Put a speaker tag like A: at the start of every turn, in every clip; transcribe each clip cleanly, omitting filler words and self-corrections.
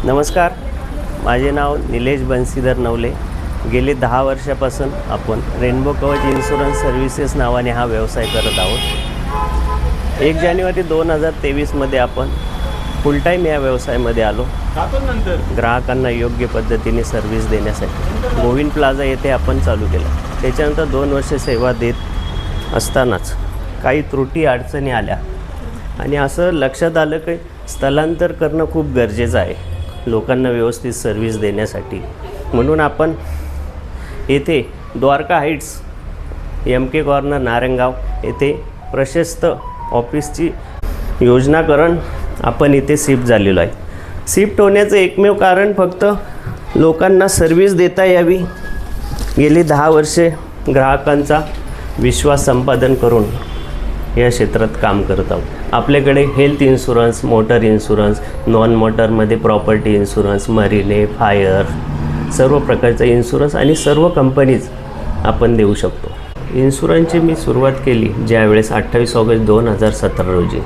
A: नमस्कार, माझे नाव निलेश बंसीधर नवले। गेले 10 वर्षापासून आपण रेनबो कवच इन्शुरन्स सर्व्हिसेस नावाने हा व्यवसाय करत आहोत। 1 जानेवारी 2023मध्ये आपण फुल टाईम या व्यवसायामध्ये आलो। ग्राहकांना योग्य पद्धतीने सर्व्हिस देण्यासाठी गोविंद प्लाझा येथे आपण चालू केलं। त्याच्यानंतर 2 वर्ष सेवा देत असतानाच काही त्रुटी अडचणी आल्या आणि असं लक्षात आलं की स्थलांतर करणं खूप गरजेचं आहे लोकांना व्यवस्थित सर्व्हिस देण्यासाठी। म्हणून आपण येथे Dwarka heights MK corner Narayangaon येथे प्रशस्त ऑफिसची योजना करून आपण इथे शिफ्ट झालेलो आहे। शिफ्ट होण्याचं एकमेव कारण फक्त लोकांना सर्व्हिस देता यावी। गेली 10 वर्षे ग्राहकांचा विश्वास संपादन करून या क्षेत्रात काम करत आहोत। आपल्याकडे health insurance, motor insurance, non मोटरमध्ये प्रॉपर्टी इन्शुरन्स, मरीने, फायर, सर्व प्रकारचा इन्शुरन्स आणि सर्व कंपनीज आपण देऊ शकतो। इन्शुरन्सची मी सुरुवात केली ज्यावेळेस 28 ऑगस्ट 2017 रोजी।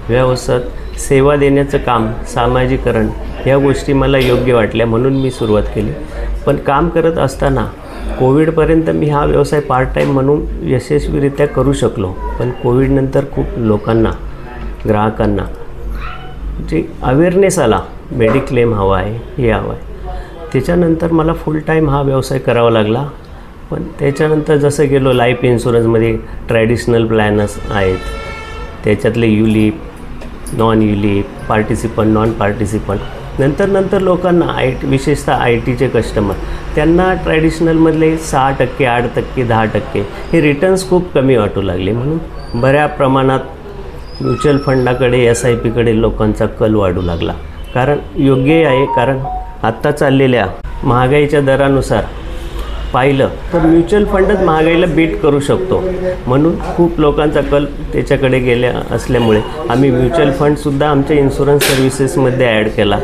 A: व्यवस्थित सेवा देण्याचं काम, सामाजिकरण या गोष्टी मला योग्य वाटल्या म्हणून मी सुरुवात केली। पण काम करत असताना कोविडपर्यंत मी हा व्यवसाय पार्ट टाईम म्हणून यशस्वीरित्या करू शकलो। पण कोविडनंतर खूप लोकांना, ग्राहकांना जे अवेअरनेस आला, मेडिक्लेम हवा आहे, हे हवं आहे। त्याच्यानंतर मला फुल टाईम हा व्यवसाय करावा लागला। पण त्याच्यानंतर जसं गेलो लाईफ इन्शुरन्समध्ये ट्रॅडिशनल प्लॅनर्स आहेत, त्याच्यातले ULIP, non ULIP, participant, non participant, नंतर लोकांना विशेषतः ITचे कस्टमर, त्यांना ट्रॅडिशनलमधले 6%, 8%, 10% हे रिटर्न्स खूप कमी वाटू लागले। म्हणून बऱ्या प्रमाणात म्युच्युअल फंडाकडे, SIPकडे लोकांचा कल वाढू लागला। कारण योग्य आहे, कारण आत्ता चाललेल्या महागाईच्या दरानुसार पाहिलं तर म्युच्युअल फंडच महागाईला बीट करू शकतो। म्हणून खूप लोकांचा कल त्याच्याकडे गेल्या असल्यामुळे आम्ही म्युच्युअल फंडसुद्धा आमच्या इन्शुरन्स सर्व्हिसेसमध्ये ॲड केला।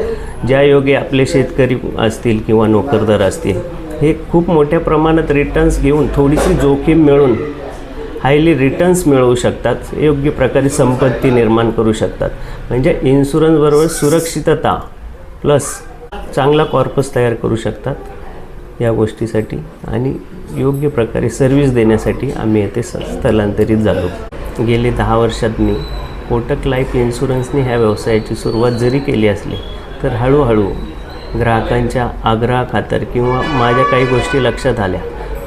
A: ज्या योगे आपले शेतकरी असतील किंवा नोकरदार असतील, हे खूप मोठ्या प्रमाणात रिटर्न्स घेऊन थोडीशी जोखीम मिळून हायली रिटर्न्स मिळवू शकतात, योग्य प्रकारे संपत्ती निर्माण करू शकतात। म्हणजे इन्शुरन्सबरोबर सुरक्षितता प्लस चांगला कॉर्पस तयार करू शकतात। या गोष्टीसाठी आणि योग्य प्रकारे सर्व्हिस देण्यासाठी आम्ही येथे स्थलांतरित झालो। गेली 10 वर्षात मी कोटक लाईफ इन्शुरन्सने ह्या व्यवसायाची सुरुवात जरी केली असली तर हळूहळू ग्राहकांच्या आग्रहाखातर किंवा माझ्या काही गोष्टी लक्षात आल्या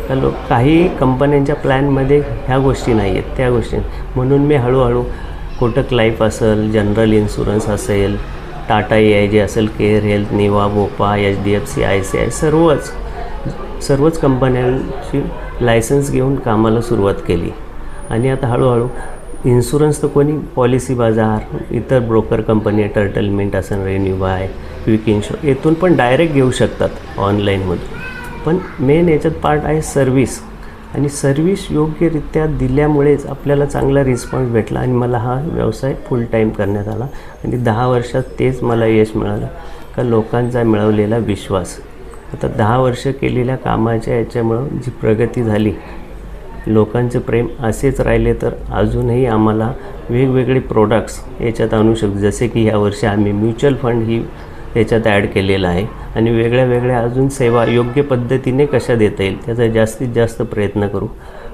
A: तर काही कंपन्यांच्या प्लॅनमध्ये ह्या गोष्टी नाही आहेत, त्या गोष्टी, म्हणून मी हळूहळू कोटक लाईफ असेल, जनरल इन्शुरन्स असेल, टाटा AIG असेल, केअर हेल्थ, निवा, बोपा, HDFC, ICI सर्वच कंपन्यांची लायसन्स घेऊन कामाला सुरुवात केली। आणि आता हळूहळू इन्शुरन्स तर कोणी पॉलिसी बाजार, इतर ब्रोकर कंपनी, टर्टलमेंट असेल, रेन्यूबाय, क्विक इन्शुर येथून पण डायरेक्ट घेऊ शकतात ऑनलाईनमधून। पण मेन याच्यात पार्ट आहे सर्व्हिस, आणि सर्व्हिस योग्यरित्या दिल्यामुळेच आपल्याला चांगला रिस्पॉन्स भेटला आणि मला हा व्यवसाय फुल टाईम करण्यात आला। आणि 10 वर्षात तेच मला यश मिळालं का लोकांचा मिळवलेला विश्वास। आता 10 वर्ष केलेल्या कामाच्या याच्यामुळं जी प्रगती झाली, लोकांचे प्रेम असेच राहिले तर अजूनही आम्हाला वेगवेगळे प्रोडक्ट्स याच्यात आणू शकतो। जसे की यावर्षी आम्ही म्युच्युअल फंड ही याच्यात ॲड केलेला आहे आणि वेगळ्या अजून सेवा योग्य पद्धतीने कशा देता येईल त्याचा जास्तीत जास्त प्रयत्न करू।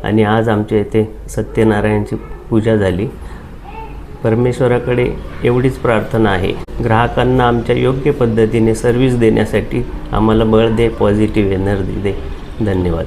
A: आणि आज आमच्या इथे सत्यनारायणची पूजा झाली। परमेश्वराकडे एवढीच प्रार्थना आहे, ग्राहकांना आमच्या योग्य पद्धतीने सर्व्हिस देण्यासाठी आम्हाला बळ दे, पॉझिटिव्ह एनर्जी दे। धन्यवाद।